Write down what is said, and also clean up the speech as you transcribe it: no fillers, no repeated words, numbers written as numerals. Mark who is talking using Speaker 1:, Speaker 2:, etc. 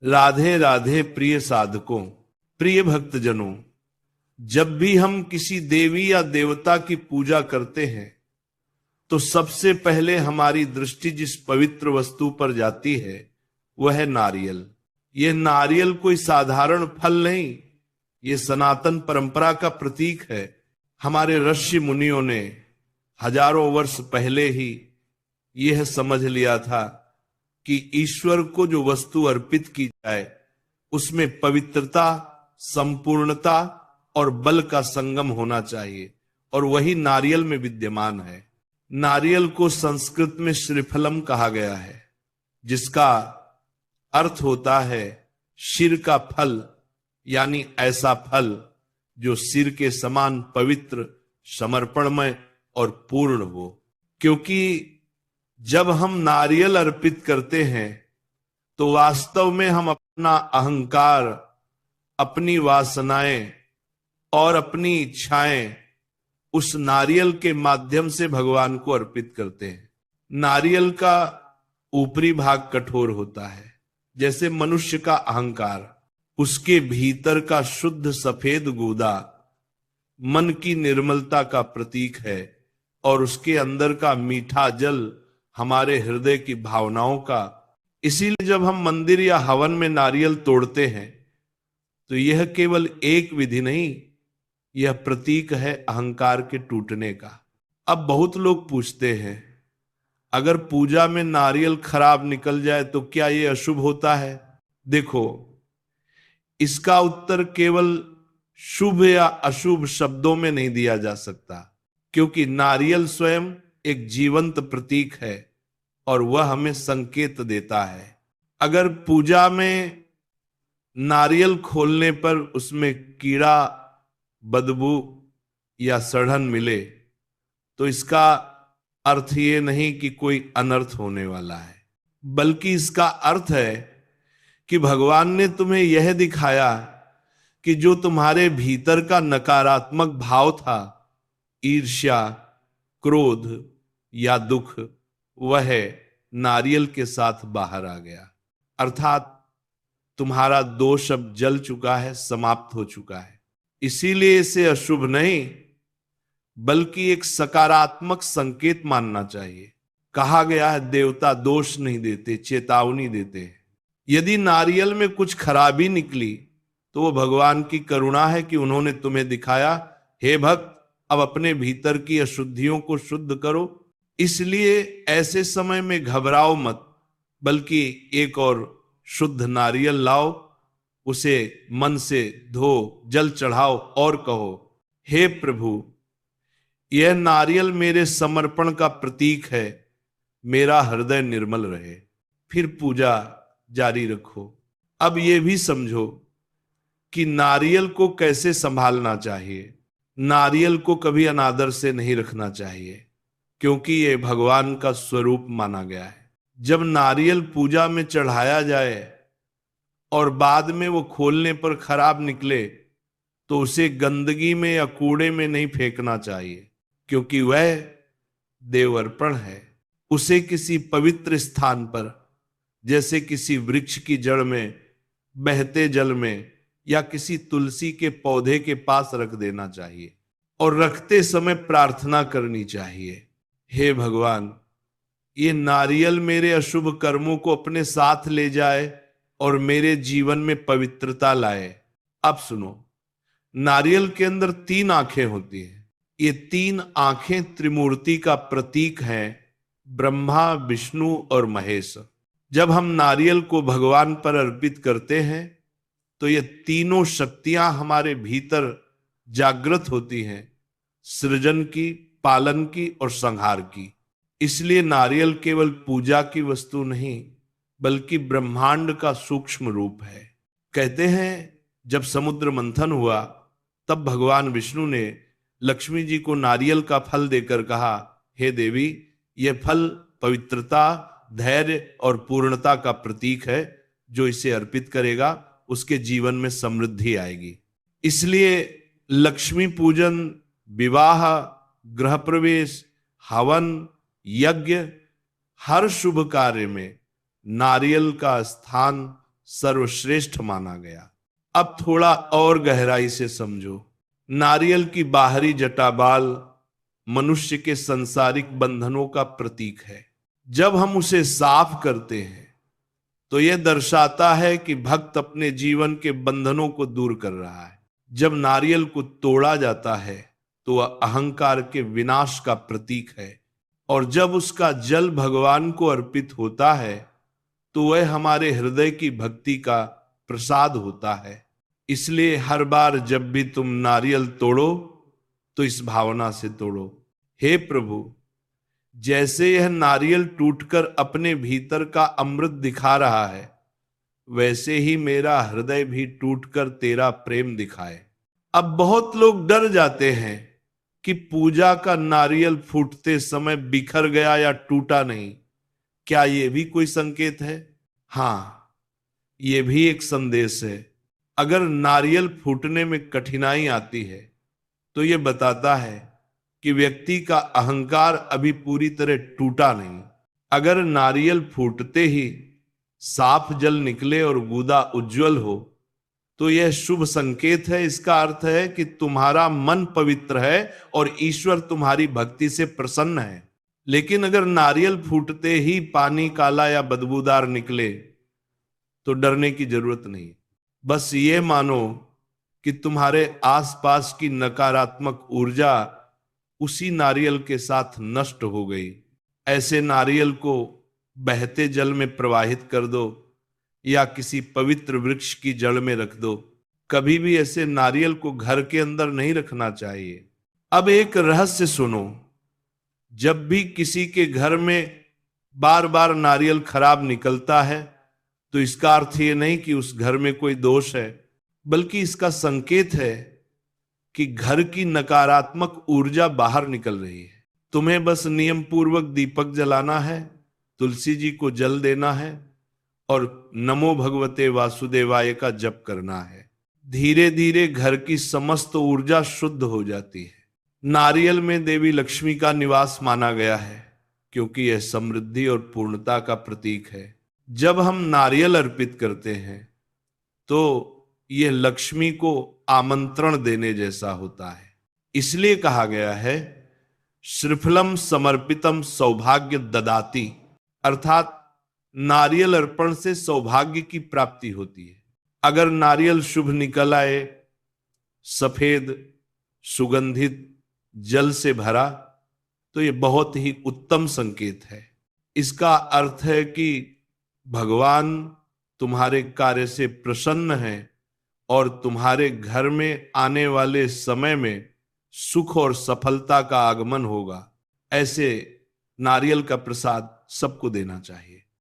Speaker 1: राधे राधे प्रिय साधकों, प्रिय भक्तजनों। जब भी हम किसी देवी या देवता की पूजा करते हैं तो सबसे पहले हमारी दृष्टि जिस पवित्र वस्तु पर जाती है वह है नारियल। यह नारियल कोई साधारण फल नहीं, ये सनातन परंपरा का प्रतीक है। हमारे ऋषि मुनियों ने हजारों वर्ष पहले ही यह समझ लिया था कि ईश्वर को जो वस्तु अर्पित की जाए उसमें पवित्रता, संपूर्णता और बल का संगम होना चाहिए, और वही नारियल में विद्यमान है। नारियल को संस्कृत में श्रीफलम कहा गया है, जिसका अर्थ होता है शिर का फल, यानी ऐसा फल जो सिर के समान पवित्र, समर्पणमय और पूर्ण हो। क्योंकि जब हम नारियल अर्पित करते हैं तो वास्तव में हम अपना अहंकार, अपनी वासनाएं और अपनी इच्छाएं उस नारियल के माध्यम से भगवान को अर्पित करते हैं। नारियल का ऊपरी भाग कठोर होता है, जैसे मनुष्य का अहंकार। उसके भीतर का शुद्ध सफेद गूदा मन की निर्मलता का प्रतीक है, और उसके अंदर का मीठा जल हमारे हृदय की भावनाओं का। इसीलिए जब हम मंदिर या हवन में नारियल तोड़ते हैं तो यह केवल एक विधि नहीं, यह प्रतीक है अहंकार के टूटने का। अब बहुत लोग पूछते हैं, अगर पूजा में नारियल खराब निकल जाए तो क्या यह अशुभ होता है? देखो, इसका उत्तर केवल शुभ या अशुभ शब्दों में नहीं दिया जा सकता, क्योंकि नारियल स्वयं एक जीवंत प्रतीक है और वह हमें संकेत देता है। अगर पूजा में नारियल खोलने पर उसमें कीड़ा, बदबू या सड़न मिले तो इसका अर्थ ये नहीं कि कोई अनर्थ होने वाला है, बल्कि इसका अर्थ है कि भगवान ने तुम्हें यह दिखाया कि जो तुम्हारे भीतर का नकारात्मक भाव था, ईर्ष्या, क्रोध या दुख, वह नारियल के साथ बाहर आ गया। अर्थात तुम्हारा दोष अब जल चुका है, समाप्त हो चुका है। इसीलिए इसे अशुभ नहीं बल्कि एक सकारात्मक संकेत मानना चाहिए। कहा गया है देवता दोष नहीं देते, चेतावनी देते हैं। यदि नारियल में कुछ खराबी निकली तो वो भगवान की करुणा है कि उन्होंने तुम्हें दिखाया, हे भक्त, अब अपने भीतर की अशुद्धियों को शुद्ध करो। इसलिए ऐसे समय में घबराओ मत, बल्कि एक और शुद्ध नारियल लाओ, उसे मन से धो, जल चढ़ाओ और कहो, हे प्रभु, यह नारियल मेरे समर्पण का प्रतीक है, मेरा हृदय निर्मल रहे। फिर पूजा जारी रखो। अब यह भी समझो कि नारियल को कैसे संभालना चाहिए। नारियल को कभी अनादर से नहीं रखना चाहिए, क्योंकि यह भगवान का स्वरूप माना गया है। जब नारियल पूजा में चढ़ाया जाए और बाद में वो खोलने पर खराब निकले तो उसे गंदगी में या कूड़े में नहीं फेंकना चाहिए, क्योंकि वह देव अर्पण है। उसे किसी पवित्र स्थान पर, जैसे किसी वृक्ष की जड़ में, बहते जल में या किसी तुलसी के पौधे के पास रख देना चाहिए, और रखते समय प्रार्थना करनी चाहिए, हे भगवान, ये नारियल मेरे अशुभ कर्मों को अपने साथ ले जाए और मेरे जीवन में पवित्रता लाए। अब सुनो, नारियल के अंदर 3 आंखें होती हैं। ये 3 आंखें त्रिमूर्ति का प्रतीक हैं, ब्रह्मा, विष्णु और महेश। जब हम नारियल को भगवान पर अर्पित करते हैं तो ये तीनों शक्तियां हमारे भीतर जागृत होती हैं, सृजन की, पालन की और संहार की। इसलिए नारियल केवल पूजा की वस्तु नहीं बल्कि ब्रह्मांड का सूक्ष्म रूप है। कहते हैं जब समुद्र मंथन हुआ तब भगवान विष्णु ने लक्ष्मी जी को नारियल का फल देकर कहा, हे देवी, यह फल पवित्रता, धैर्य और पूर्णता का प्रतीक है। जो इसे अर्पित करेगा उसके जीवन में समृद्धि आएगी। इसलिए लक्ष्मी पूजन, विवाह, गृह प्रवेश, हवन, यज्ञ, हर शुभ कार्य में नारियल का स्थान सर्वश्रेष्ठ माना गया। अब थोड़ा और गहराई से समझो। नारियल की बाहरी जटाबाल मनुष्य के सांसारिक बंधनों का प्रतीक है। जब हम उसे साफ करते हैं तो यह दर्शाता है कि भक्त अपने जीवन के बंधनों को दूर कर रहा है। जब नारियल को तोड़ा जाता है तो वह अहंकार के विनाश का प्रतीक है, और जब उसका जल भगवान को अर्पित होता है तो वह हमारे हृदय की भक्ति का प्रसाद होता है। इसलिए हर बार जब भी तुम नारियल तोड़ो तो इस भावना से तोड़ो, हे प्रभु, जैसे यह नारियल टूटकर अपने भीतर का अमृत दिखा रहा है, वैसे ही मेरा हृदय भी टूटकर तेरा प्रेम दिखाए। अब बहुत लोग डर जाते हैं कि पूजा का नारियल फूटते समय बिखर गया या टूटा नहीं। क्या यह भी कोई संकेत है? हाँ, यह भी एक संदेश है। अगर नारियल फूटने में कठिनाई आती है तो यह बताता है कि व्यक्ति का अहंकार अभी पूरी तरह टूटा नहीं। अगर नारियल फूटते ही साफ जल निकले और गूदा उज्जवल हो तो यह शुभ संकेत है। इसका अर्थ है कि तुम्हारा मन पवित्र है और ईश्वर तुम्हारी भक्ति से प्रसन्न है। लेकिन अगर नारियल फूटते ही पानी काला या बदबूदार निकले तो डरने की जरूरत नहीं। बस ये मानो कि तुम्हारे आसपास की नकारात्मक ऊर्जा उसी नारियल के साथ नष्ट हो गई। ऐसे नारियल को बहते जल में प्रवाहित कर दो या किसी पवित्र वृक्ष की जड़ में रख दो। कभी भी ऐसे नारियल को घर के अंदर नहीं रखना चाहिए। अब एक रहस्य सुनो। जब भी किसी के घर में बार बार नारियल खराब निकलता है तो इसका अर्थ ये नहीं कि उस घर में कोई दोष है, बल्कि इसका संकेत है कि घर की नकारात्मक ऊर्जा बाहर निकल रही है। तुम्हें बस नियम पूर्वक दीपक जलाना है, तुलसी जी को जल देना है और नमो भगवते वासुदेवाय का जप करना है। धीरे धीरे घर की समस्त ऊर्जा शुद्ध हो जाती है। नारियल में देवी लक्ष्मी का निवास माना गया है क्योंकि यह समृद्धि और पूर्णता का प्रतीक है। जब हम नारियल अर्पित करते हैं तो यह लक्ष्मी को आमंत्रण देने जैसा होता है। इसलिए कहा गया है श्रीफलम समर्पितम सौभाग्य ददाति, अर्थात नारियल अर्पण से सौभाग्य की प्राप्ति होती है। अगर नारियल शुभ निकल आए, सफेद सुगंधित जल से भरा, तो यह बहुत ही उत्तम संकेत है। इसका अर्थ है कि भगवान तुम्हारे कार्य से प्रसन्न है और तुम्हारे घर में आने वाले समय में सुख और सफलता का आगमन होगा। ऐसे नारियल का प्रसाद सबको देना चाहिए।